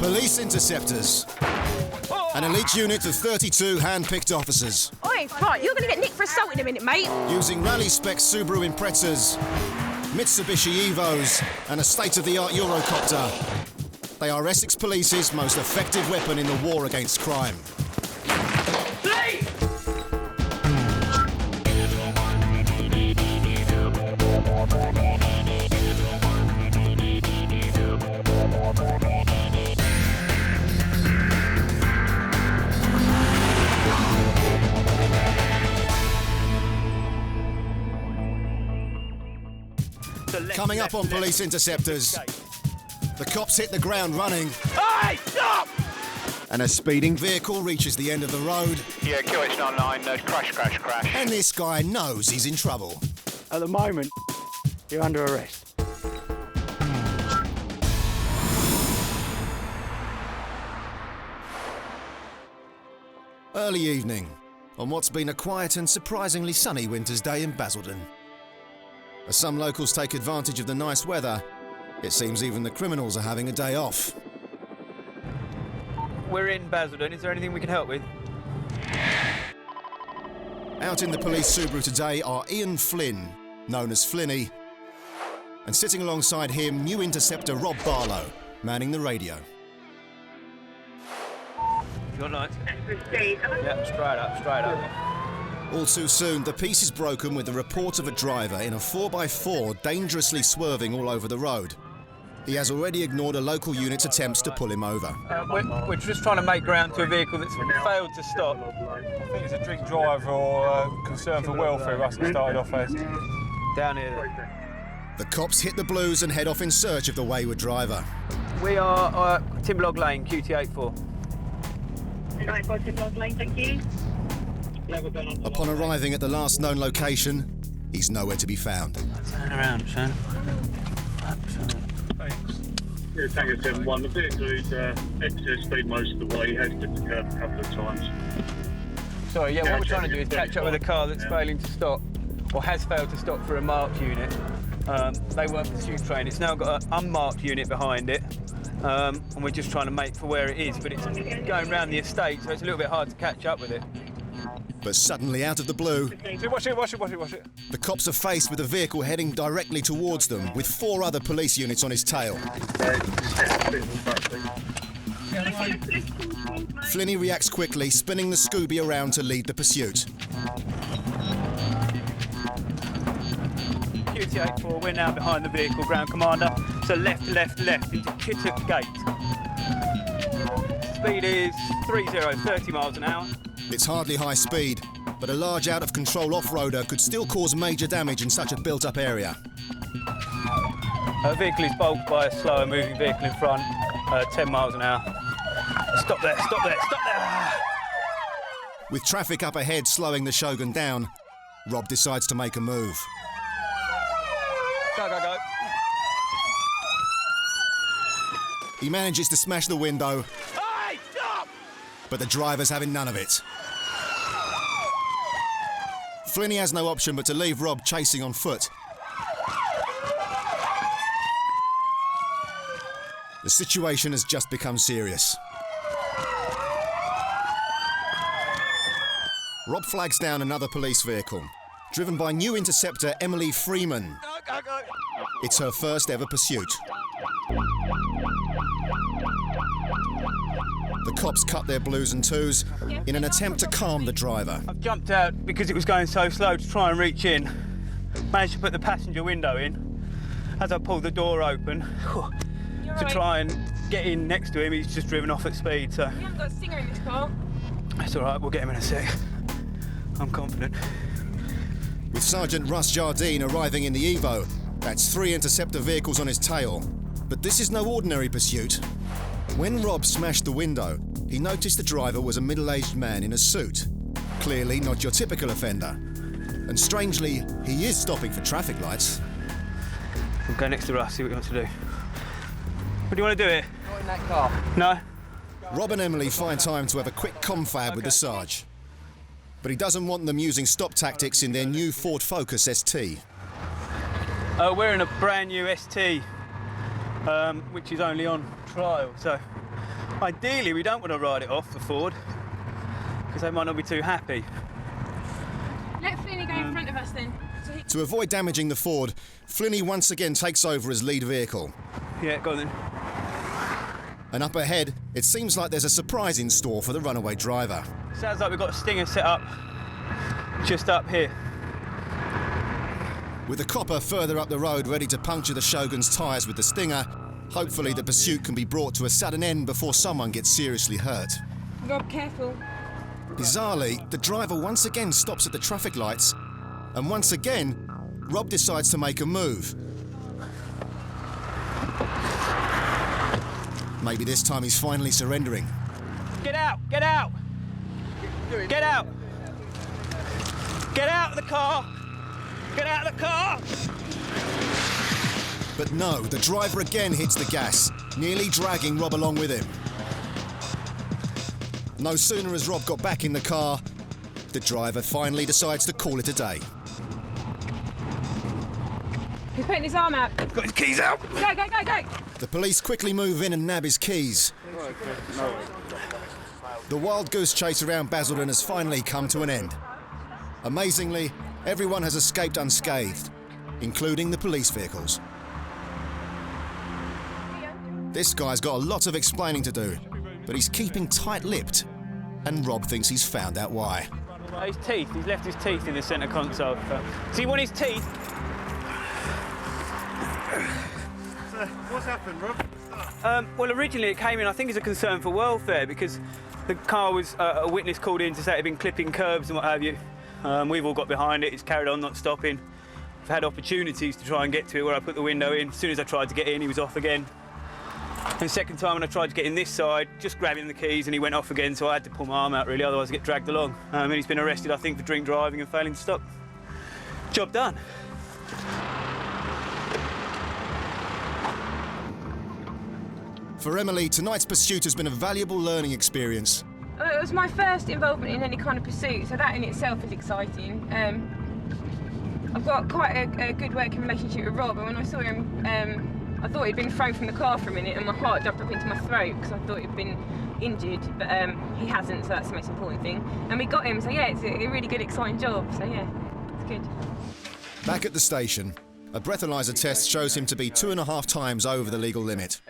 Police Interceptors. An elite unit of 32 hand-picked officers. Oi, right, you're going to get nicked for assault in a minute, mate. Using rally-spec Subaru Imprezas, Mitsubishi Evos and a state-of-the-art Eurocopter. They are Essex Police's most effective weapon in the war against crime. Police! Coming up on Police Interceptors, the cops hit the ground running. Hey, stop! And a speeding vehicle reaches the end of the road. Yeah, QH99, crash. And this guy knows he's in trouble. At the moment, you're under arrest. Early evening, on what's been a quiet and surprisingly sunny winter's day in Basildon. As some locals take advantage of the nice weather, it seems even the criminals are having a day off. We're in Basildon. Is there anything we can help with? Out in the police Subaru today are Ian Flynn, known as Flinny, and sitting alongside him, new interceptor Rob Barlow, manning the radio. You got lights? Yeah, straight up. All too soon, the peace is broken with the report of a driver in a 4x4 dangerously swerving all over the road. He has already ignored a local unit's attempts to pull him over. We're just trying to make ground to a vehicle that's failed to stop. I think it's a drink drive or concern for welfare, that's what it started off as. Down here. The cops hit the blues and head off in search of the wayward driver. We are Timberlog Lane, QT84. Right, Timberlog Lane, thank you. Upon arriving at the last known location, he's nowhere to be found. Turn around, son. Thanks. Yeah, Tango 7-1. The vehicle is excess speed most of the way. He has hit the curb a couple of times. Sorry, yeah, what we're trying to do is catch up with a car that's failing to stop, or has failed to stop for a marked unit. They weren't pursuit trained. It's now got an unmarked unit behind it, and we're just trying to make for where it is, but it's going around the estate, so it's a little bit hard to catch up with it. But suddenly, out of the blue, Watch it. the cops are faced with a vehicle heading directly towards them, with 4 other police units on his tail. Flinny reacts quickly, spinning the Scooby around to lead the pursuit. QT84, we're now behind the vehicle, ground commander. So left into Kittock Gate. Speed is 30 miles an hour. It's hardly high speed, but a large out-of-control off-roader could still cause major damage in such a built-up area. The vehicle is bulked by a slower moving vehicle in front, 10 miles an hour. Stop there. With traffic up ahead slowing the Shogun down, Rob decides to make a move. Go. He manages to smash the window, Hey, stop! but the driver's having none of it. Flinny has no option but to leave Rob chasing on foot. The situation has just become serious. Rob flags down another police vehicle, driven by new interceptor Emily Freeman. Go. It's her first ever pursuit. The cops cut their blues and twos in an attempt to calm the driver. I've jumped out because it was going so slow to try and reach in. Managed to put the passenger window in. As I pulled the door open to try and get in next to him, he's just driven off at speed, so... We haven't got a singer in this car. That's all right, we'll get him in a sec. I'm confident. With Sergeant Russ Jardine arriving in the Evo, that's 3 interceptor vehicles on his tail. But this is no ordinary pursuit. When Rob smashed the window, he noticed the driver was a middle-aged man in a suit. Clearly not your typical offender. And strangely, he is stopping for traffic lights. We'll go next to Russ, see what he wants to do. What do you want to do here? Not in that car. No? Rob and Emily find time to have a quick confab with the Sarge. But he doesn't want them using stop tactics in their new Ford Focus ST. We're in a brand new ST. which is only on trial. So ideally we don't want to ride it off the Ford because they might not be too happy. Let Phony go in front of us then. To avoid damaging the Ford, Phony once again takes over as lead vehicle. Yeah, go on then. And up ahead, it seems like there's a surprise in store for the runaway driver. Sounds like we've got a stinger set up just up here. With the copper further up the road ready to puncture the Shogun's tyres with the stinger, hopefully the pursuit can be brought to a sudden end before someone gets seriously hurt. Rob, careful. Bizarrely, the driver once again stops at the traffic lights, and once again, Rob decides to make a move. Maybe this time he's finally surrendering. Get out! Get out! Get out! Get out of the car! Get out of the car! But no, the driver again hits the gas, nearly dragging Rob along with him. No sooner has Rob got back in the car, the driver finally decides to call it a day. He's putting his arm out. Got his keys out! Go, go, go, go! The police quickly move in and nab his keys. The wild goose chase around Basildon has finally come to an end. Amazingly, everyone has escaped unscathed, including the police vehicles. This guy's got a lot of explaining to do, but he's keeping tight-lipped, and Rob thinks he's found out why. His teeth, he's left his teeth in the centre console. Does he want his teeth? What's happened, Rob? Well, originally it came in, I think, as a concern for welfare because the car was a witness called in to say it had been clipping curbs and what have you. We've all got behind it, it's carried on, not stopping. I've had opportunities to try and get to it where I put the window in. As soon as I tried to get in, he was off again. And the second time when I tried to get in this side, just grabbing the keys and he went off again, so I had to pull my arm out really, otherwise I'd get dragged along. And he's been arrested, I think, for drink driving and failing to stop. Job done. For Emily, tonight's pursuit has been a valuable learning experience. It was my first involvement in any kind of pursuit, so that in itself is exciting. I've got quite a good working relationship with Rob, and when I saw him, I thought he'd been thrown from the car for a minute, and my heart jumped up into my throat because I thought he'd been injured, but he hasn't, so that's the most important thing. And we got him, so yeah, it's a really good, exciting job, so yeah, it's good. Back at the station, a breathalyzer test shows him to be 2.5 times over the legal limit.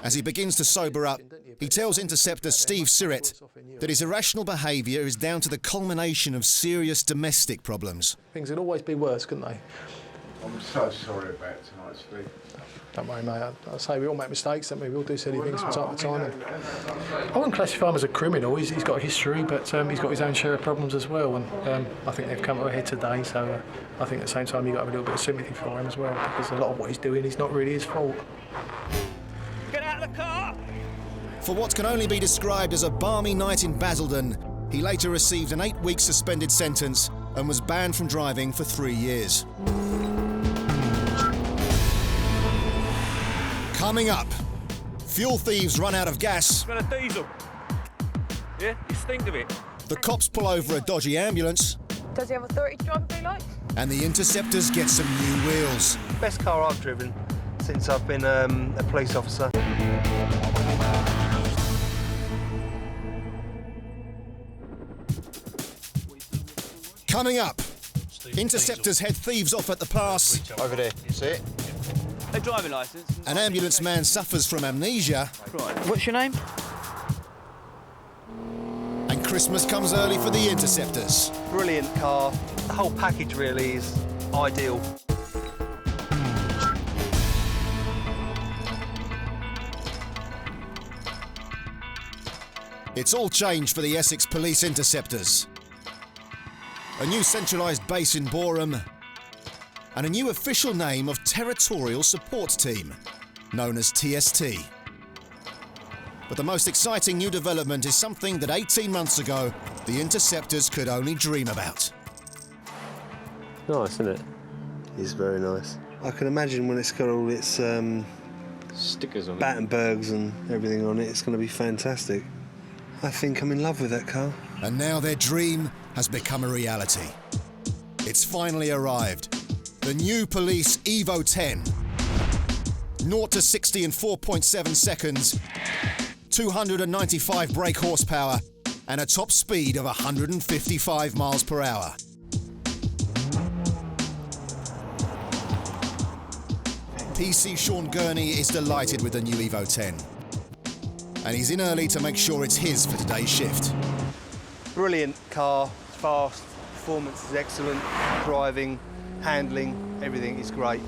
As he begins to sober up, he tells Interceptor Steve Sirrett that his irrational behaviour is down to the culmination of serious domestic problems. Things would always be worse, couldn't they? I'm so sorry about tonight, Steve. Don't worry, mate. I say we all make mistakes, don't we? We all do silly things from time to time. I wouldn't classify him as a criminal. He's got a history, but he's got his own share of problems as well. And I think they've come to a head today. So I think at the same time you've got to have a little bit of sympathy for him as well, because a lot of what he's doing is not really his fault. Get out of the car! For what can only be described as a balmy night in Basildon, he later received an 8-week suspended sentence and was banned from driving for 3 years. Coming up, fuel thieves run out of gas. Got a diesel. Yeah, you stink of it. The cops pull over a dodgy ambulance. Does he have authority to drive a blue light? And the Interceptors get some new wheels. Best car I've driven since I've been a police officer. Coming up, Interceptors head thieves off at the pass. Over there, see it? A driving licence. An ambulance man suffers from amnesia. Right. What's your name? And Christmas comes early for the Interceptors. Brilliant car. The whole package really is ideal. It's all changed for the Essex Police Interceptors. A new centralised base in Boreham, and a new official name of Territorial Support Team, known as TST. But the most exciting new development is something that 18 months ago, the Interceptors could only dream about. Nice, isn't it? It's very nice. I can imagine when it's got all its Stickers on it. Battenbergs and everything on it, it's going to be fantastic. I think I'm in love with that car. And now their dream has become a reality. It's finally arrived. The new police Evo 10. 0 to 60 in 4.7 seconds, 295 brake horsepower, and a top speed of 155 miles per hour. PC Sean Gurney is delighted with the new Evo 10. And he's in early to make sure it's his for today's shift. Brilliant car, fast, performance is excellent, driving, handling, everything is great.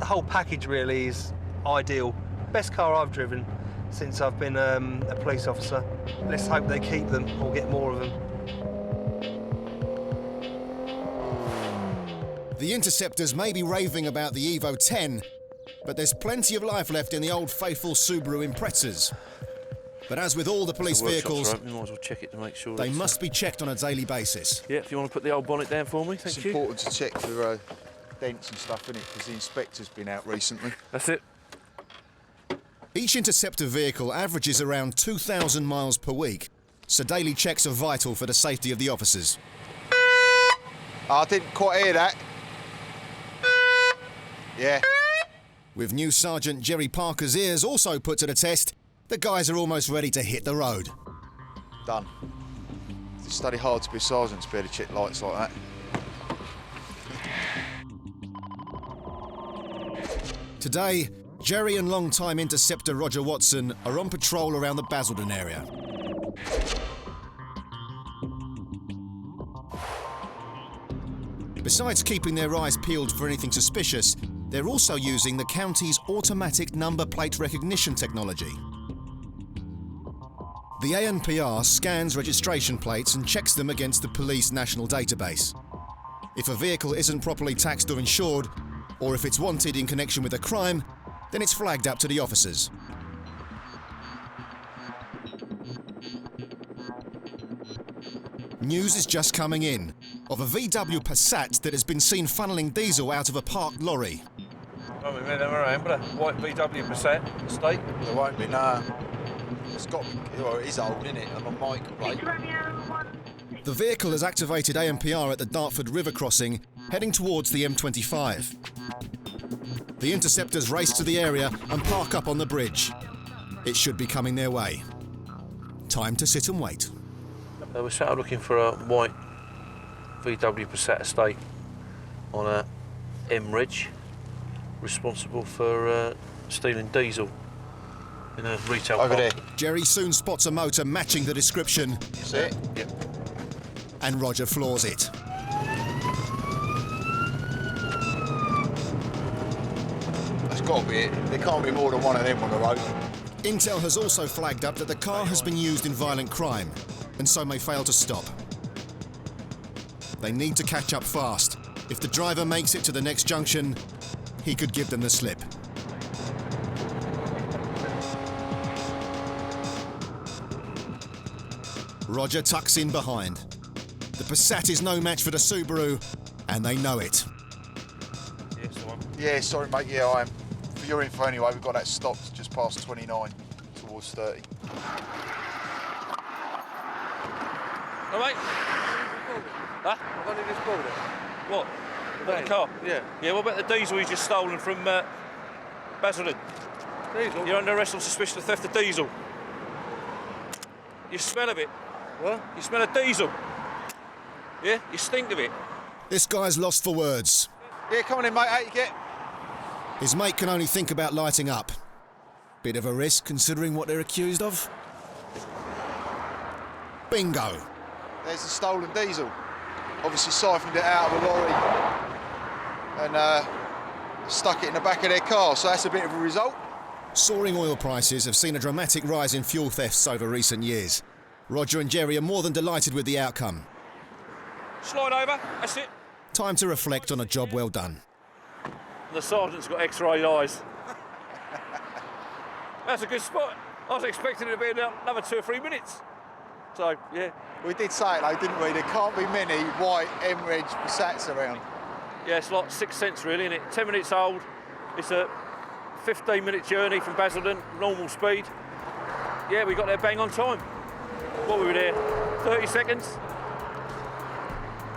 The whole package really is ideal. Best car I've driven since I've been a police officer. Let's hope they keep them or get more of them. The Interceptors may be raving about the Evo 10, but there's plenty of life left in the old faithful Subaru Imprezas. But as with all the police vehicles, we might as well check it to make sure they must be checked on a daily basis. Yeah, if you want to put the old bonnet down for me, thank you. It's important to check for dents and stuff, isn't it? Because the inspector's been out recently. That's it. Each Interceptor vehicle averages around 2,000 miles per week, so daily checks are vital for the safety of the officers. I didn't quite hear that. Yeah. With new Sergeant Jerry Parker's ears also put to the test, the guys are almost ready to hit the road. Done. It's study hard to be a sergeant to be able to check lights like that. Today, Jerry and long-time Interceptor Roger Watson are on patrol around the Basildon area. Besides keeping their eyes peeled for anything suspicious, they're also using the county's automatic number plate recognition technology. The ANPR scans registration plates and checks them against the police national database. If a vehicle isn't properly taxed or insured, or if it's wanted in connection with a crime, then it's flagged up to the officers. News is just coming in of a VW Passat that has been seen funneling diesel out of a parked lorry. Oh, we made them around, but a white VW Passat, estate. There won't be, no. It's got, well, it is old, isn't it? And on my plate. The vehicle has activated ANPR at the Dartford River crossing, heading towards the M25. The Interceptors race to the area and park up on the bridge. It should be coming their way. Time to sit and wait. We're sat out looking for a white VW Passat estate on a M Ridge, responsible for stealing diesel in a retail over park. there. Jerry soon spots a motor matching the description. That's it? Yep. And Roger floors it. That's got to be it. There can't be more than one of them on the road. Intel has also flagged up that the car has been used in violent crime, and so may fail to stop. They need to catch up fast. If the driver makes it to the next junction, he could give them the slip. Roger tucks in behind. The Passat is no match for the Subaru, and they know it. Yes, the one. Yeah, sorry, mate. Yeah, I am. For your info anyway, we've got that stopped just past 29 towards 30. All right. Huh? I've only just bought it. What? About the car? Yeah. Yeah, what about the diesel you just stolen from Basildon? Diesel? You're under arrest on suspicion of theft of diesel. You smell of it. What? You smell of diesel. Yeah? You stink of it. This guy's lost for words. Yeah, come on in, mate. How you get? His mate can only think about lighting up. Bit of a risk considering what they're accused of. Bingo. There's the stolen diesel. Obviously siphoned it out of a lorry and stuck it in the back of their car, so that's a bit of a result. Soaring oil prices have seen a dramatic rise in fuel thefts over recent years. Roger and Jerry are more than delighted with the outcome. Slide over. That's it. Time to reflect on a job well done. The sergeant's got X-ray eyes. That's a good spot. I was expecting it to be another 2 or 3 minutes. So, yeah. We did say it though, didn't we? There can't be many white M-Reg Passats around. Yeah, it's like 6 cents really, isn't it? 10 minutes old. It's a 15-minute journey from Basildon, normal speed. Yeah, we got there bang on time. What were we there? 30 seconds.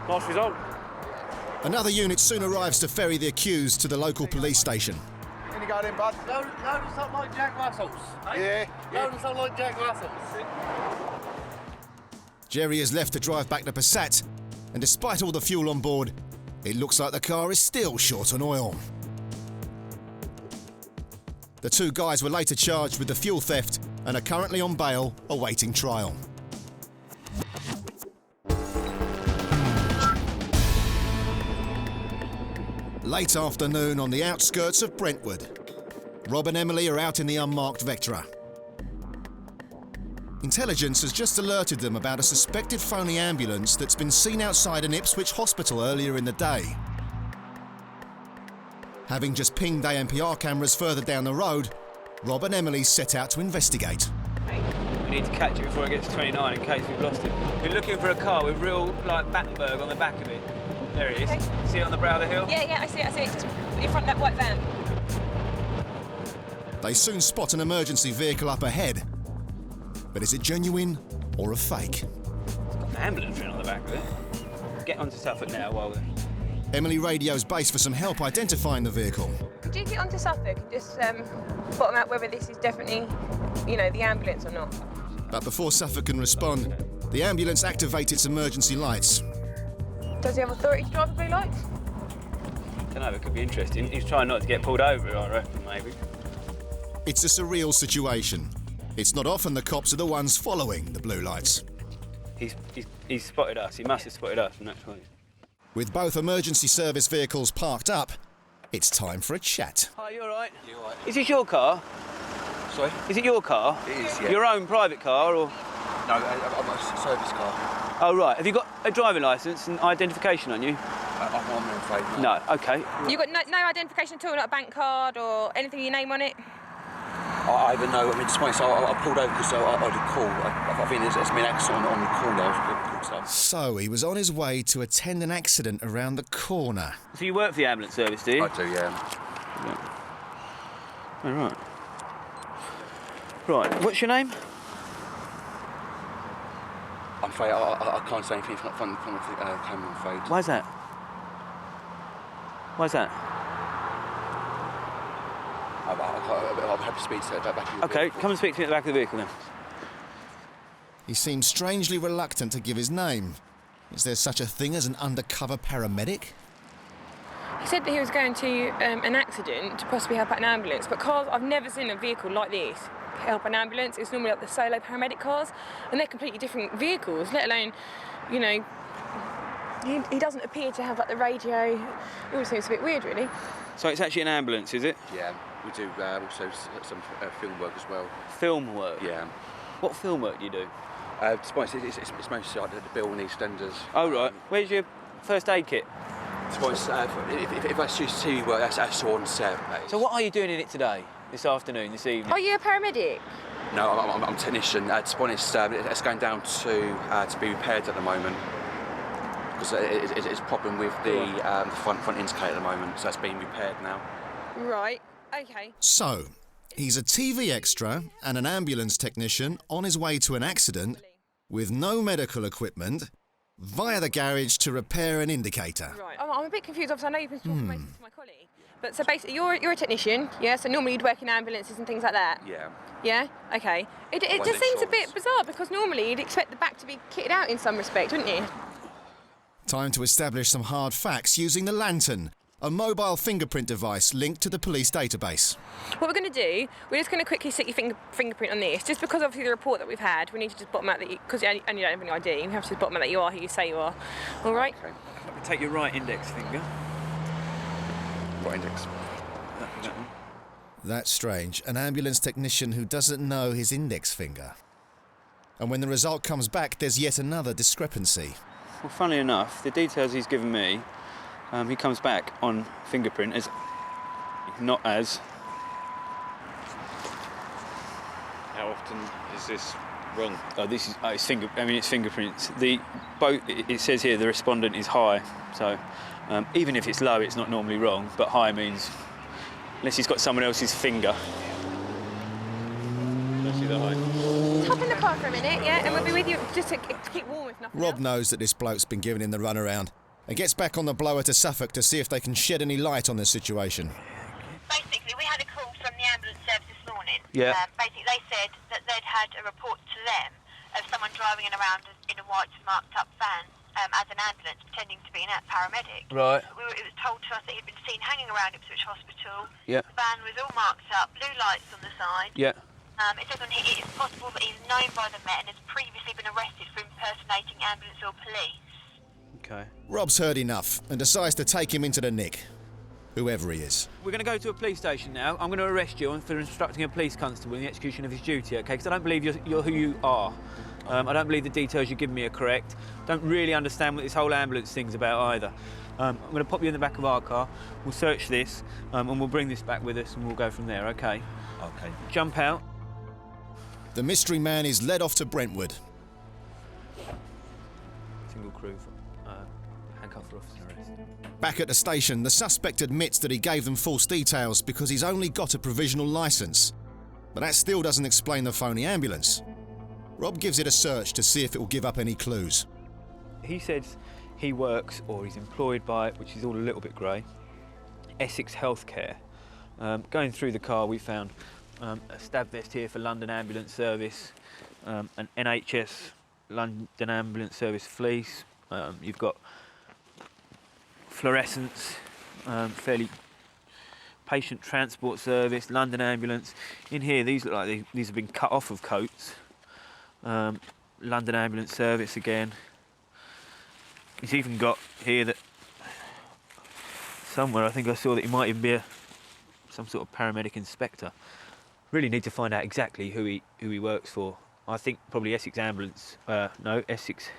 Nice result. Another unit soon arrives to ferry the accused to the local police station. Any go then, bud? Load us up like Jack Russells. Yeah. Load us up like Jack Russells. Jerry is left to drive back to Passat, and despite all the fuel on board, it looks like the car is still short on oil. The two guys were later charged with the fuel theft and are currently on bail awaiting trial. Late afternoon on the outskirts of Brentwood. Rob and Emily are out in the unmarked Vectra. Intelligence has just alerted them about a suspected phony ambulance that's been seen outside an Ipswich hospital earlier in the day. Having just pinged ANPR cameras further down the road, Rob and Emily set out to investigate. We need to catch it before it gets to 29 in case we've lost it. We're looking for a car with real, like, Battenberg on the back of it. There it is. Okay. See it on the brow of the hill? Yeah, I see it. Just in front of that white van. They soon spot an emergency vehicle up ahead. But is it genuine or a fake? It's got an ambulance written on the back of it. Get onto Suffolk now while we're... Emily radios base for some help identifying the vehicle. Could you get onto Suffolk and just bottom out whether this is definitely, the ambulance or not? But before Suffolk can respond, the ambulance activates its emergency lights. Does he have authority to drive the blue lights? I don't know, it could be interesting. He's trying not to get pulled over, I reckon, maybe. It's a surreal situation. It's not often the cops are the ones following the blue lights. He's spotted us. He must have spotted us, and that's why. With both emergency service vehicles parked up, it's time for a chat. Hi, you all right? You all right? Is this your car? Sorry? Is it your car? It is, yeah. Your own private car, or...? No, I've got a service car. Oh, right. Have you got a driving licence and identification on you? I'm afraid. No, OK. You got no identification at all, not a bank card or anything with your name on it? I even know, despite so I pulled over because I had a call. I think there's been an accident on the call now. So he was on his way to attend an accident around the corner. So you work for the ambulance service, do you? I do, yeah. Oh, right. Right, what's your name? I'm afraid I can't say anything from the camera, I'm afraid. Why's that? Why's that? I'll have to speak to the back of the OK, vehicle. come and speak to me at the back of the vehicle then. He seemed strangely reluctant to give his name. Is there such a thing as an undercover paramedic? He said that he was going to an accident to possibly help out an ambulance, but cars, I've never seen a vehicle like this help an ambulance. It's normally like the solo paramedic cars, and they're completely different vehicles, let alone, he doesn't appear to have like the radio. It all seems a bit weird, really. So it's actually an ambulance, is it? Yeah, we do also some film work as well. Film work? Yeah. What film work do you do? It's mostly like the bill and EastEnders. Oh, right. Where's your first aid kit? If I choose TV work, that's all on set. So what are you doing in it today, this afternoon, this evening? Are you a paramedic? No, I'm a technician. To be honest, it's going down to be repaired at the moment. Because it's a problem with the front indicator at the moment, so that's being repaired now. Right, OK. So, he's a TV extra and an ambulance technician on his way to an accident with no medical equipment via the garage to repair an indicator. Right, I'm a bit confused, obviously I know you've been talking most to my colleague, but so basically you're a technician, yeah, so normally you'd work in ambulances and things like that? Yeah. Yeah? OK. It just seems a bit bizarre because normally you'd expect the back to be kitted out in some respect, wouldn't you? Time to establish some hard facts using the lantern, a mobile fingerprint device linked to the police database. What we're going to do, we're just going to quickly stick your fingerprint on this, just because obviously the report that we've had, we need to just bottom out that you, because you only don't have any ID, you have to just bottom out that you are who you say you are. All right? Okay. Let me take your right index finger. Right index. That one. That's strange. An ambulance technician who doesn't know his index finger. And when the result comes back, there's yet another discrepancy. Well, funnily enough, the details he's given me, he comes back on fingerprint as not as. How often is this wrong? Oh, this is it's fingerprints. It says here the respondent is high, so even if it's low, it's not normally wrong. But high means unless he's got someone else's finger. Let's see the height. Hop in the car for a minute, yeah, and we'll be with you just to keep warm if nothing Rob else. knows that this bloke's been giving him the runaround and gets back on the blower to Suffolk to see if they can shed any light on the situation. Basically, we had a call ambulance service this morning. Yeah. Basically, they said that they'd had a report to them of someone driving around in a white marked up van as an ambulance, pretending to be a paramedic. Right. It was told to us that he'd been seen hanging around Ipswich Hospital. Yeah. The van was all marked up, blue lights on the side. Yeah. It says on here it is possible that he's known by the Met and has previously been arrested for impersonating ambulance or police. Okay. Rob's heard enough and decides to take him into the nick, whoever he is. We're going to go to a police station now. I'm going to arrest you for instructing a police constable in the execution of his duty, okay? Because I don't believe you're who you are. I don't believe the details you've given me are correct. Don't really understand what this whole ambulance thing's about either. I'm going to pop you in the back of our car. We'll search this and we'll bring this back with us and we'll go from there, okay? Okay. Jump out. The mystery man is led off to Brentwood. Single crew, handcuff for officer arrest. Back at the station, the suspect admits that he gave them false details because he's only got a provisional licence. But that still doesn't explain the phony ambulance. Rob gives it a search to see if it will give up any clues. He says he works, or he's employed by, which is all a little bit grey, Essex Healthcare. Going through the car, we found a stab vest here for London Ambulance Service, an NHS London Ambulance Service fleece. You've got fluorescents, fairly patient transport service, London Ambulance. In here, these look like these have been cut off of coats. London Ambulance Service again. He's even got here that somewhere I think I saw that he might even be some sort of paramedic inspector. Really need to find out exactly who he works for. I think probably Essex Essex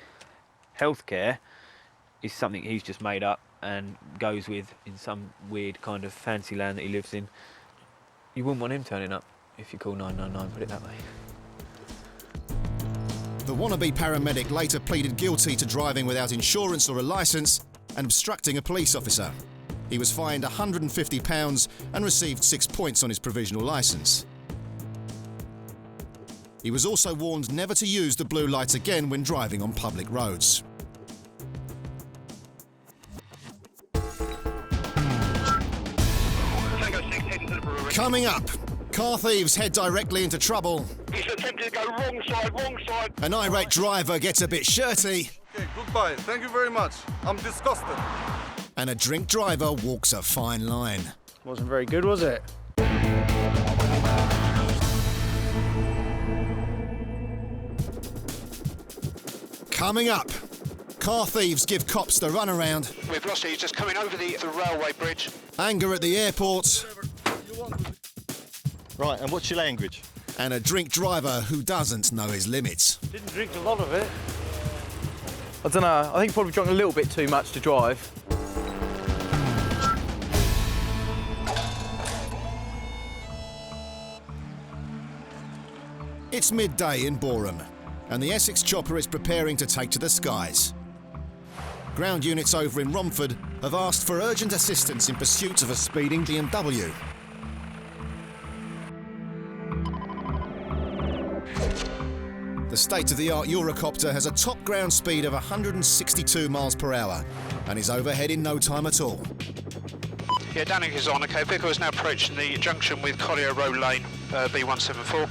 Healthcare is something he's just made up and goes with in some weird kind of fancy land that he lives in. You wouldn't want him turning up if you call 999, put it that way. The wannabe paramedic later pleaded guilty to driving without insurance or a licence and obstructing a police officer. He was fined £150 and received 6 points on his provisional licence. He was also warned never to use the blue lights again when driving on public roads. Coming up, car thieves head directly into trouble. He's attempted to go wrong side. An irate driver gets a bit shirty. Okay, goodbye. Thank you very much. I'm disgusted. And a drink driver walks a fine line. Wasn't very good, was it? Coming up, car thieves give cops the runaround. We've lost it. He's just coming over the railway bridge. Anger at the airport. Right, and what's your language? And a drink driver who doesn't know his limits. Didn't drink a lot of it. I don't know, I think probably drunk a little bit too much to drive. It's midday in Boreham, and the Essex chopper is preparing to take to the skies. Ground units over in Romford have asked for urgent assistance in pursuit of a speeding BMW. The state-of-the-art Eurocopter has a top ground speed of 162 miles per hour and is overhead in no time at all. Yeah, Downing is on. Okay, vehicle is now approaching the junction with Collier Road Lane, B174.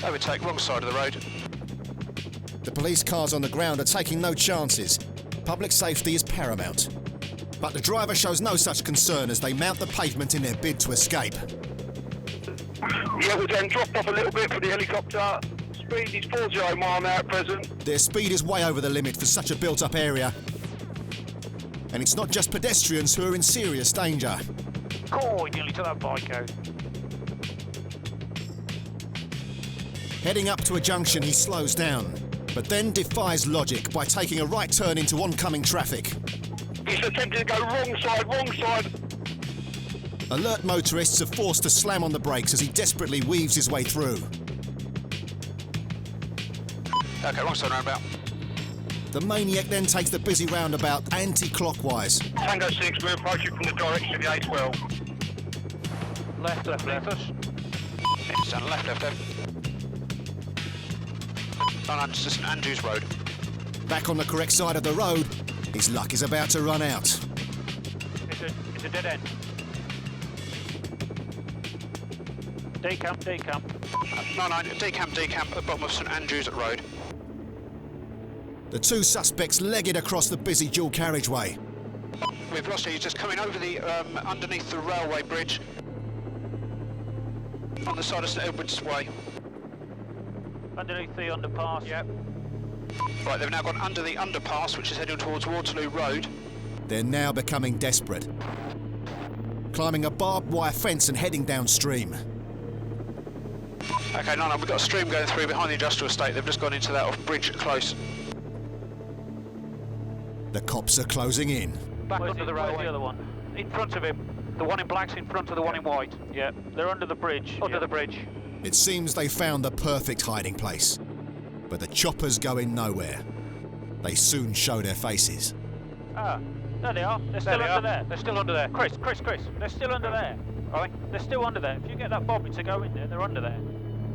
Overtake, wrong side of the road. The police cars on the ground are taking no chances. Public safety is paramount. But the driver shows no such concern as they mount the pavement in their bid to escape. Yeah, we're then dropped off a little bit for the helicopter. Speed is 40 mile an hour at present. Their speed is way over the limit for such a built-up area. And it's not just pedestrians who are in serious danger. Oh, nearly to that bike out. Heading up to a junction, he slows down, but then defies logic by taking a right turn into oncoming traffic. He's attempted to go wrong side. Alert motorists are forced to slam on the brakes as he desperately weaves his way through. Okay, wrong side roundabout. The maniac then takes the busy roundabout anti-clockwise. Tango 6, we're approaching from the direction of the A12. Left. It's down left. On St Andrews Road. Back on the correct side of the road, his luck is about to run out. It's a dead end. Decamp. 99, decamp at the bottom of St Andrews Road. The two suspects leg it across the busy dual carriageway. We've lost it. He's just coming over the underneath the railway bridge on the side of St Edward's Way. Underneath the underpass. Yep. Right, they've now gone under the underpass, which is heading towards Waterloo Road. They're now becoming desperate, climbing a barbed wire fence and heading downstream. Okay, no, we've got a stream going through behind the industrial estate. They've just gone into that off-bridge close. The cops are closing in. Back under the railway. The other one? In front of him. The one in black's in front of the one in white. Yeah, they're under the bridge. Under the bridge. It seems they found the perfect hiding place. But the choppers going nowhere. They soon show their faces. Ah, there they are. They're still under there. They're still under there. Chris. They're still under there. Right? They're still under there. If you get that bobby to go in there, they're under there.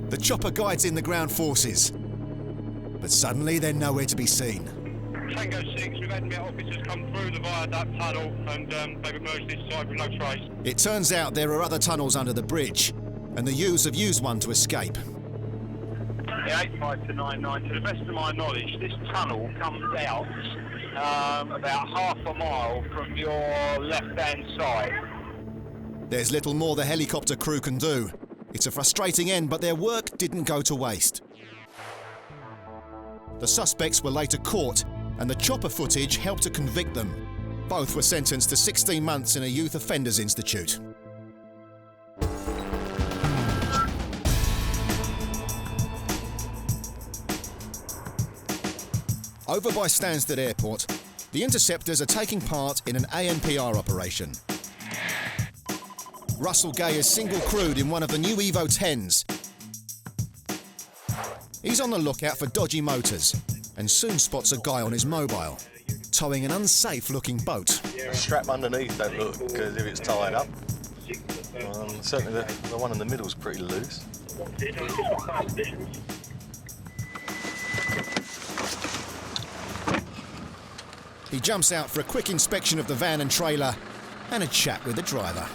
The chopper guides in the ground forces. But suddenly they're nowhere to be seen. Tango 6, we've had Met officers come through the viaduct tunnel and they've emerged this side with no trace. It turns out there are other tunnels under the bridge, and the U's have used one to escape. The 85 to 99, to the best of my knowledge, this tunnel comes out about half a mile from your left-hand side. There's little more the helicopter crew can do. It's a frustrating end, but their work didn't go to waste. The suspects were later caught, and the chopper footage helped to convict them. Both were sentenced to 16 months in a youth offenders institute. Over by Stansted Airport, the Interceptors are taking part in an ANPR operation. Russell Gay is single-crewed in one of the new Evo 10s. He's on the lookout for dodgy motors and soon spots a guy on his mobile, towing an unsafe-looking boat. The strap underneath don't look as if it's tied up. Certainly the one in the middle is pretty loose. He jumps out for a quick inspection of the van and trailer and a chat with the driver.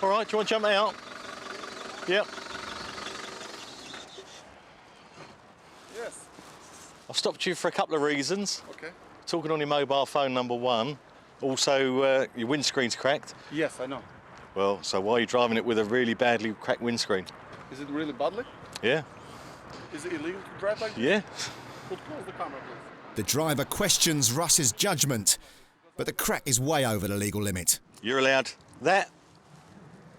All right, do you want to jump out? Yep. Yes. I've stopped you for a couple of reasons. Okay. Talking on your mobile phone, number one. Also, your windscreen's cracked. Yes, I know. Well, so why are you driving it with a really badly cracked windscreen? Is it really badly? Yeah. Is it illegal to drive like this? Yeah. Well, close the camera, please. The driver questions Russ's judgment, but the crack is way over the legal limit. You're allowed that,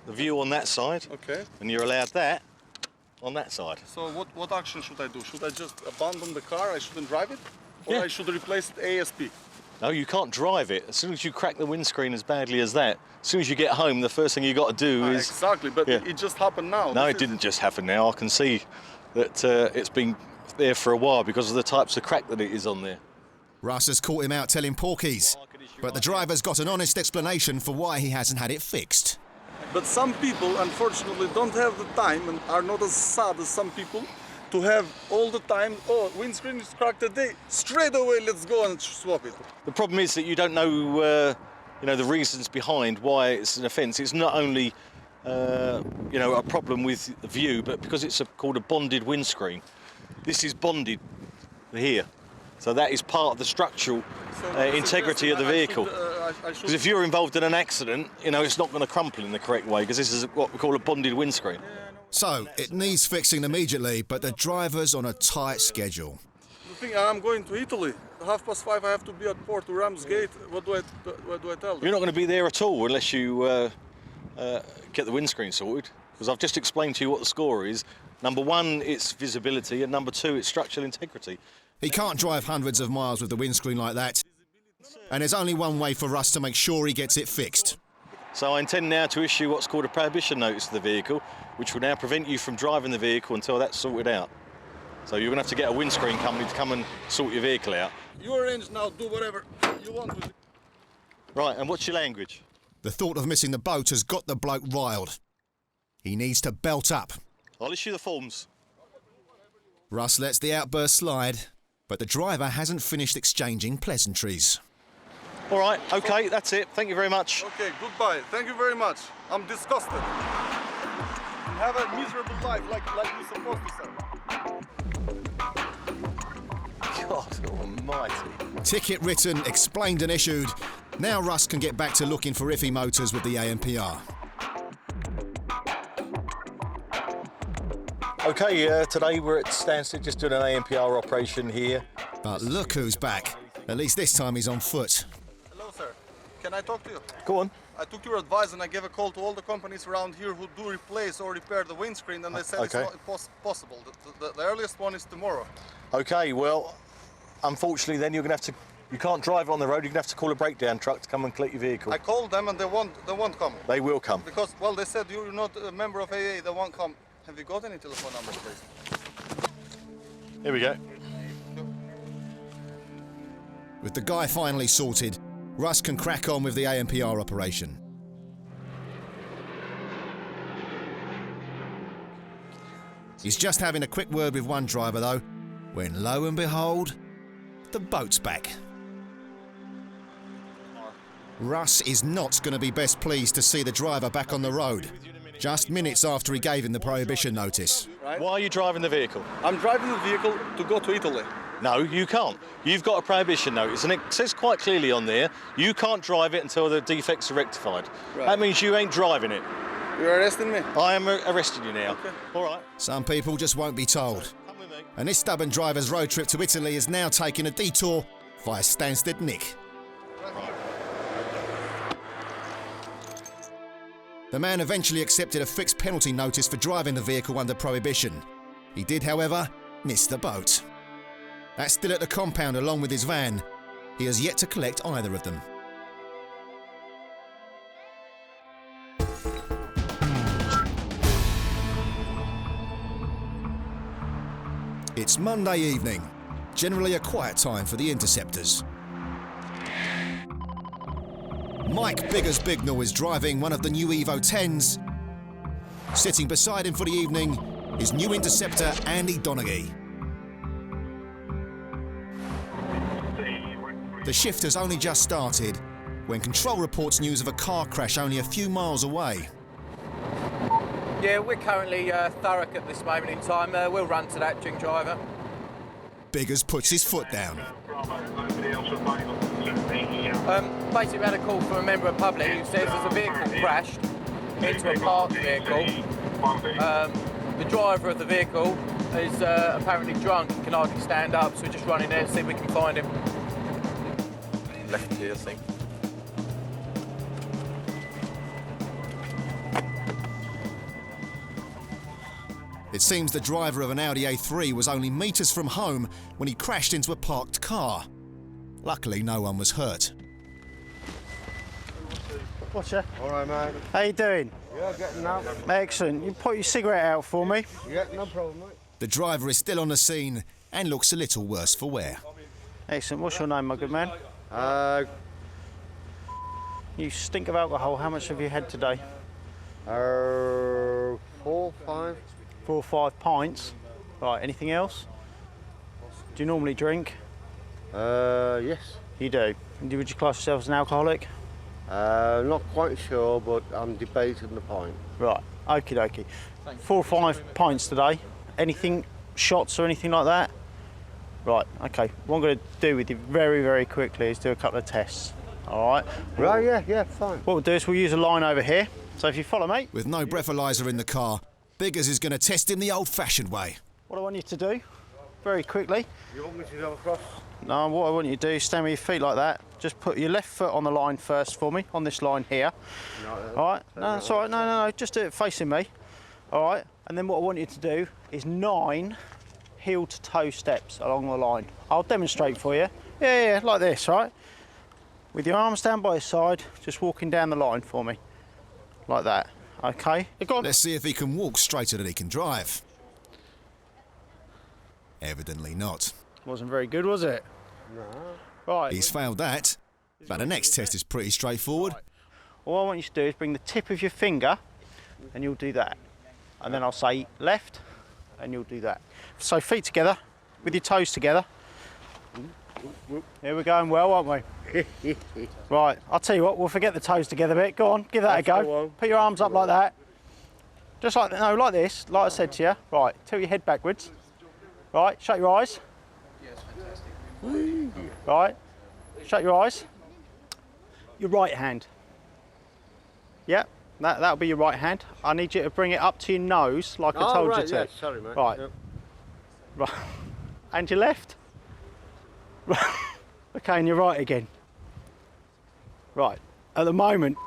the view on that side. Okay. And you're allowed that on that side. So what action should I do? Should I just abandon the car? I shouldn't drive it? Or Yeah. I should replace it ASP? No, you can't drive it. As soon as you crack the windscreen as badly as that, as soon as you get home, the first thing you got to do is... Exactly, but Yeah. it just happened now. No, This it didn't just happen now. I can see that it's been there for a while because of the types of crack that it is on there. Russ has caught him out telling porkies, but the driver's got an honest explanation for why he hasn't had it fixed. But some people, unfortunately, don't have the time and are not as sad as some people to have all the time, oh, windscreen is cracked today, straight away let's go and swap it. The problem is that you don't know, the reasons behind why it's an offence. It's not only, a problem with the view, but because it's called a bonded windscreen. This is bonded here, so that is part of the structural integrity of the vehicle. Because if you're involved in an accident, it's not going to crumple in the correct way, because this is what we call a bonded windscreen. So, it needs fixing immediately, but the driver's on a tight schedule. The thing, I'm going to Italy. 5:30 I have to be at Port Ramsgate. What do I tell them? You're not going to be there at all unless you get the windscreen sorted, because I've just explained to you what the score is. Number one, it's visibility, and number two, it's structural integrity. He can't drive hundreds of miles with the windscreen like that, and there's only one way for Russ to make sure he gets it fixed. So I intend now to issue what's called a prohibition notice to the vehicle, which will now prevent you from driving the vehicle until that's sorted out. So you're going to have to get a windscreen company to come and sort your vehicle out. You arrange now, do whatever you want with it. Right, and what's your language? The thought of missing the boat has got the bloke riled. He needs to belt up. I'll issue the forms. Russ lets the outburst slide, but the driver hasn't finished exchanging pleasantries. All right, okay, that's it. Thank you very much. Okay, goodbye. Thank you very much. I'm disgusted. Have a miserable life like you're supposed to, sir. God almighty. Ticket written, explained and issued. Now Russ can get back to looking for iffy motors with the ANPR. Okay, today we're at Stansted just doing an ANPR operation here. But look who's back. At least this time he's on foot. Hello, sir. Can I talk to you? Go on. I took your advice and I gave a call to all the companies around here who do replace or repair the windscreen, and they said it's not possible. The earliest one is tomorrow. Okay, well, unfortunately then you're going to have to, you can't drive on the road, you're going to have to call a breakdown truck to come and collect your vehicle. I called them and they won't come. They will come. Because, well, they said you're not a member of AA, they won't come. Have you got any telephone numbers, please? Here we go. With the guy finally sorted, Russ can crack on with the ANPR operation. He's just having a quick word with one driver though, when lo and behold, the boat's back. Russ is not going to be best pleased to see the driver back on the road, just minutes after he gave him the prohibition notice. Why are you driving the vehicle? I'm driving the vehicle to go to Italy. No, you can't. You've got a prohibition notice, and it says quite clearly on there, you can't drive it until the defects are rectified. Right. That means you ain't driving it. You're arresting me? I am arresting you now. Okay. All right. Some people just won't be told. And this stubborn driver's road trip to Italy is now taking a detour via Stansted Nick. The man eventually accepted a fixed penalty notice for driving the vehicle under prohibition. He did, however, miss the boat. That's still at the compound along with his van. He has yet to collect either of them. It's Monday evening, generally a quiet time for the Interceptors. Mike Biggers Bignall is driving one of the new Evo 10s. Sitting beside him for the evening is new Interceptor Andy Donaghy. The shift has only just started when control reports news of a car crash only a few miles away. Yeah, we're currently Thurrock at this moment in time. We'll run to that, drink driver. Biggers puts his foot down. Basically, we had a call from a member of public who says there's a vehicle crashed into a parked vehicle. The driver of the vehicle is apparently drunk and can hardly stand up, so we're just running there to see if we can find him. Left here, I think. It seems the driver of an Audi A3 was only metres from home when he crashed into a parked car. Luckily, no one was hurt. Whatcha? All right, mate. How you doing? Yeah, getting out. Excellent. You put your cigarette out for me. Yeah, no problem, mate. The driver is still on the scene and looks a little worse for wear. Excellent. What's your name, my good man? You stink of alcohol. How much have you had today? 4, 5. 4 or 5 pints. Right, anything else? Do you normally drink? Yes. You do? Would you class yourself as an alcoholic? Not quite sure, but I'm debating the point. Right, okie dokie. 4 or 5 pints today. Anything, shots or anything like that? Right, okay. What I'm going to do with you very, very quickly is do a couple of tests. All right? Right, yeah, fine. What we'll do is we'll use a line over here. So if you follow me. With no breathalyzer in the car, Biggers is going to test him the old-fashioned way. What I want you to do, very quickly. You want me to go across? No, what I want you to do is stand with your feet like that. Just put your left foot on the line first for me, on this line here. No, all right? No, that's all right. No. Just do it facing me. All right? And then what I want you to do is 9 heel-to-toe steps along the line. I'll demonstrate for you. Yeah, like this, right? With your arms down by your side, just walking down the line for me. Like that. Okay? Go on. Let's see if he can walk straighter than he can drive. Evidently not. Wasn't very good, was it? No. Right. He's failed that, but the next test is pretty straightforward. Right. All I want you to do is bring the tip of your finger and you'll do that. And then I'll say left and you'll do that. So feet together, with your toes together. Here we're going well, aren't we? Right, I'll tell you what, we'll forget the toes together a bit. Go on, give that a go. Put your arms up like that. Just like, no, like this, like I said to you. Right, tilt your head backwards. Right, shut your eyes. Right, shut your eyes. Your right hand. Yep, that'll be your right hand. I need you to bring it up to your nose like I told you to. Yeah, sorry, mate. Right. Yep. Right. And your left. Right. Okay, and your right again. Right. At the moment,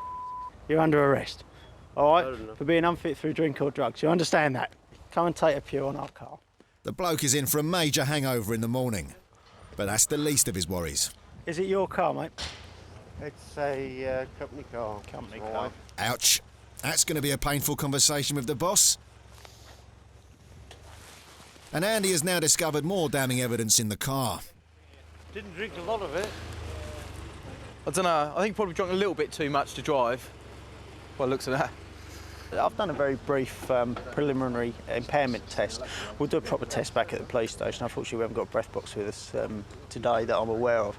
you're under arrest. All right? For being unfit through drink or drugs. You understand that? Come and take a pew on our car. The bloke is in for a major hangover in the morning, but that's the least of his worries. Is it your car, mate? It's a company car. Company car. Ouch. That's going to be a painful conversation with the boss. And Andy has now discovered more damning evidence in the car. Didn't drink a lot of it. I don't know, I think probably drunk a little bit too much to drive. By the looks of that. I've done a very brief preliminary impairment test. We'll do a proper test back at the police station. Unfortunately, we haven't got a breath box with us today that I'm aware of.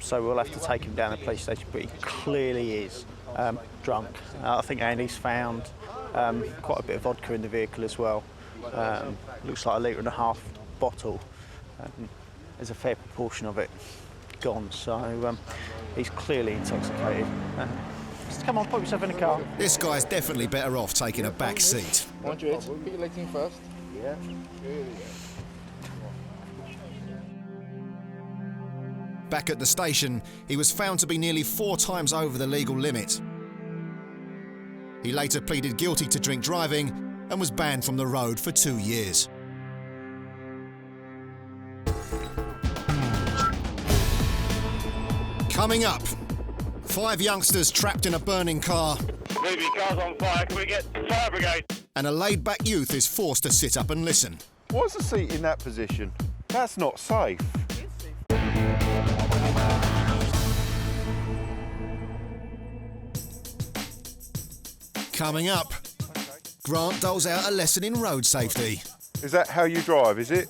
So we'll have to take him down to the police station, but he clearly is drunk. I think Andy's found quite a bit of vodka in the vehicle as well. Looks like 1.5 litre bottle. There's a fair proportion of it gone, so he's clearly intoxicated. Just come on, put yourself in the car. This guy's definitely better off taking a back seat. Mind your head. Put your legs in first. Yeah. Back at the station, he was found to be nearly 4 times over the legal limit. He later pleaded guilty to drink driving and was banned from the road for 2 years. Coming up, 5 youngsters trapped in a burning car. Ruby, car's on fire. Can we get fire brigade? And a laid-back youth is forced to sit up and listen. Why's the seat in that position? That's not safe. Coming up, Grant doles out a lesson in road safety. Is that how you drive, is it?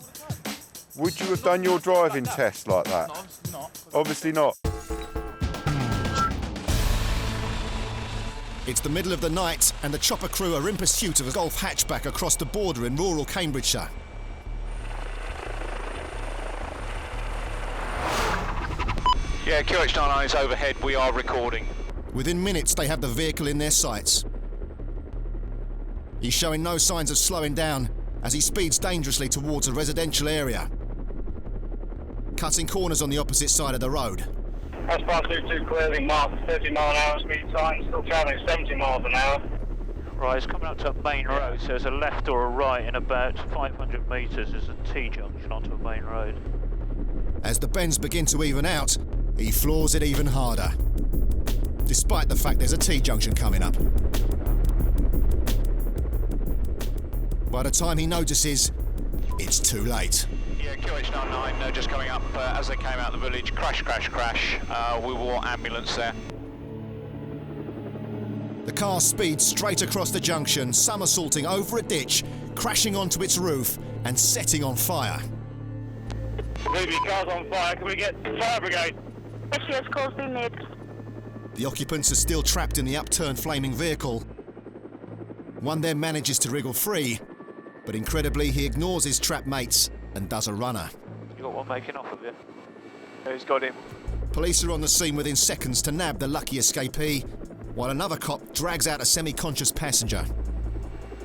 Would you have done your driving test like that? No, not. Obviously not. It's the middle of the night and the chopper crew are in pursuit of a Golf hatchback across the border in rural Cambridgeshire. Yeah, QH99 is overhead. We are recording. Within minutes, they have the vehicle in their sights. He's showing no signs of slowing down as he speeds dangerously towards a residential area, cutting corners on the opposite side of the road. That's past 22 clearly marked 30 mile an hour speed sign, still travelling 70 miles an hour. Right, it's coming up to a main road, so there's a left or a right in about 500 metres. There's a T-junction onto a main road. As the bends begin to even out, he floors it even harder, despite the fact there's a T-junction coming up. By the time he notices, it's too late. Yeah, QH99 just coming up as they came out of the village. Crash, crash, crash. We want ambulance there. The car speeds straight across the junction, somersaulting over a ditch, crashing onto its roof and setting on fire. Ruby, car's on fire. Can we get fire brigade? Yes, calls been made. The occupants are still trapped in the upturned flaming vehicle. One then manages to wriggle free, but incredibly he ignores his trapped mates and does a runner. You got one making off of you? Who's got him? Police are on the scene within seconds to nab the lucky escapee, while another cop drags out a semi-conscious passenger.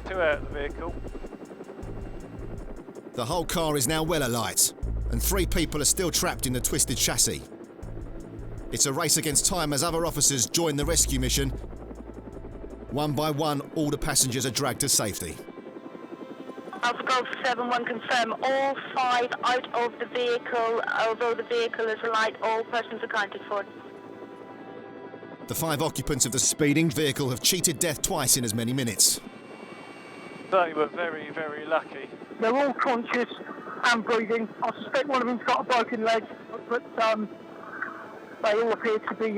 2 out of the vehicle. The whole car is now well alight, and 3 people are still trapped in the twisted chassis. It's a race against time as other officers join the rescue mission. One by one, all the passengers are dragged to safety. Alpha Golf 71 confirm all 5 out of the vehicle. Although the vehicle is alight, all persons accounted for. The 5 occupants of the speeding vehicle have cheated death twice in as many minutes. They were very, very lucky. They're all conscious and breathing. I suspect one of them's got a broken leg, but they all appear to be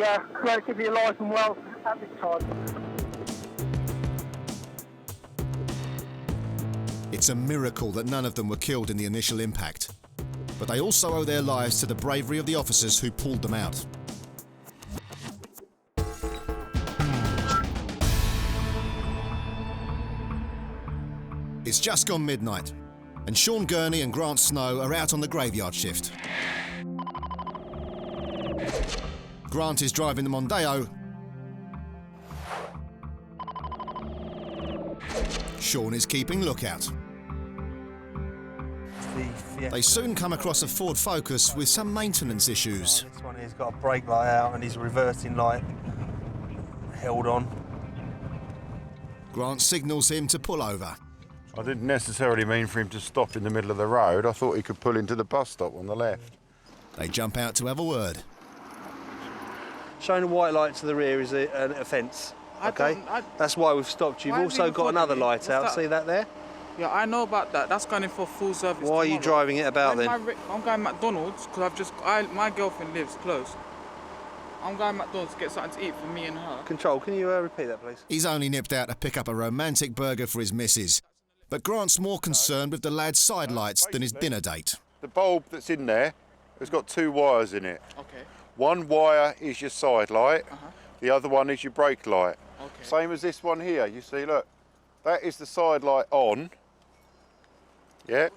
relatively alive and well at this time. It's a miracle that none of them were killed in the initial impact. but they also owe their lives to the bravery of the officers who pulled them out. It's just gone midnight, and Sean Gurney and Grant Snow are out on the graveyard shift. Grant is driving the Mondeo. Sean is keeping lookout. They soon come across a Ford Focus with some maintenance issues. This one here's got a brake light out and his reversing light held on. Grant signals him to pull over. I didn't necessarily mean for him to stop in the middle of the road. I thought he could pull into the bus stop on the left. They jump out to have a word. Showing a white light to the rear is an offence. Okay, that's why we've stopped you. You've also got another light out. See that there? Yeah, I know about that. That's going in for full service. Why are you driving it about then? I'm going McDonald's because my girlfriend lives close. I'm going McDonald's to get something to eat for me and her. Control, can you repeat that, please? He's only nipped out to pick up a romantic burger for his missus, but Grant's more concerned with the lad's side lights than his dinner date. The bulb that's in there has got 2 wires in it. Okay. One wire is your side light, the other one is your brake light. Okay. Same as this one here, you see, look, that is the side light on. Yeah,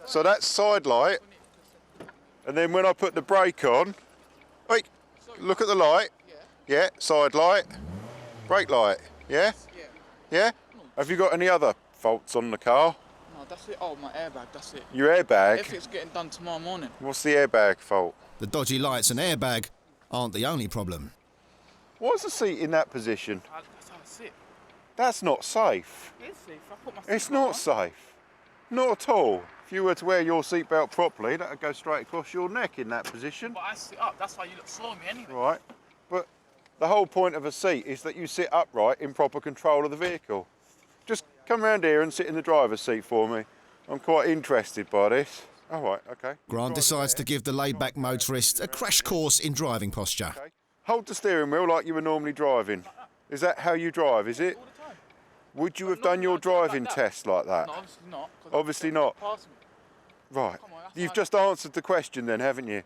so that's side light, and then when I put the brake on, wait, look at the light, yeah, side light, brake light, yeah? Yeah? Have you got any other faults on the car? No, that's it. Oh, my airbag, that's it. Your airbag? If it's getting done tomorrow morning. What's the airbag fault? The dodgy lights and airbag aren't the only problem. Why's the seat in that position? That's how I sit. That's not safe. It's safe. I put my It's not safe. Not at all. If you were to wear your seatbelt properly, that would go straight across your neck in that position. But I sit up. That's why you saw me anyway. Right. But the whole point of a seat is that you sit upright in proper control of the vehicle. Just come round here and sit in the driver's seat for me. I'm quite interested by this. All right, okay. Grant decides to give the laid-back motorist a crash course in driving posture. Okay. Hold the steering wheel like you were normally driving. Is that how you drive, is it? Would you have done your driving test like that? No, obviously not. Obviously not. Right. You've just answered the question then, haven't you?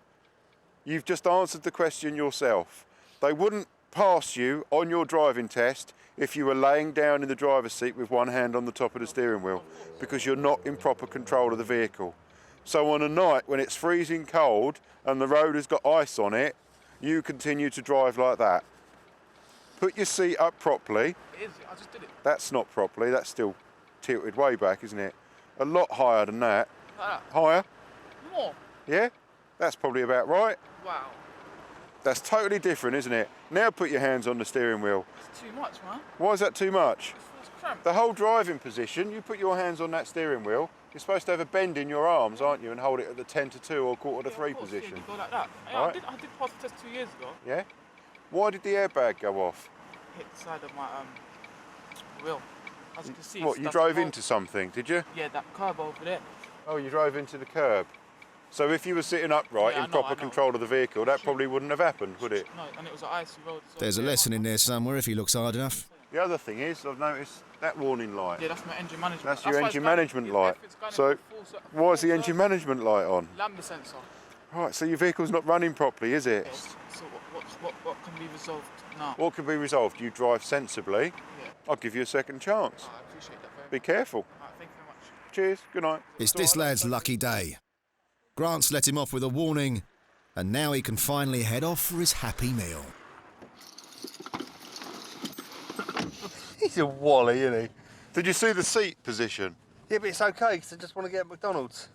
You've just answered the question yourself. They wouldn't pass you on your driving test if you were laying down in the driver's seat with one hand on the top of the steering wheel, because you're not in proper control of the vehicle. So on a night when it's freezing cold and the road has got ice on it, you continue to drive like that. Put your seat up properly. I just did it. That's not properly, that's still tilted way back, isn't it? A lot higher than that. Higher? More. Yeah? That's probably about right. Wow. That's totally different, isn't it? Now put your hands on the steering wheel. It's too much, man. Why is that too much? It's cramped. The whole driving position, you put your hands on that steering wheel, you're supposed to have a bend in your arms, aren't you, and hold it at the 10 to 2 or quarter to 3 position. Yeah, go like that. Yeah, Right. I did pass the test 2 years ago. Yeah? Why did the airbag go off? Hit the side of my wheel. As you can see. What, you that's drove the into something, did you? Yeah, that curb over there. Oh, you drove into the curb. So if you were sitting upright Yeah, in proper control of the vehicle, that probably wouldn't have happened, would it? No, and it was an icy road. So There's a lesson in there somewhere if he looks hard enough. The other thing is, I've noticed that warning light. Yeah, that's my engine management. That's your engine management light. So why is the engine management light on? Lambda sensor. Right, so your vehicle's not running properly, is it? Yes. So what can be resolved now? What can be resolved? You drive sensibly. Yeah. I'll give you a second chance. I appreciate that very much. Be careful. Thank you very much. Cheers, good night. It's this lad's lucky day. Grant's let him off with a warning, and now he can finally head off for his happy meal. He's a wally, isn't he? Did you see the seat position? Yeah, but it's okay because I just want to get at McDonald's.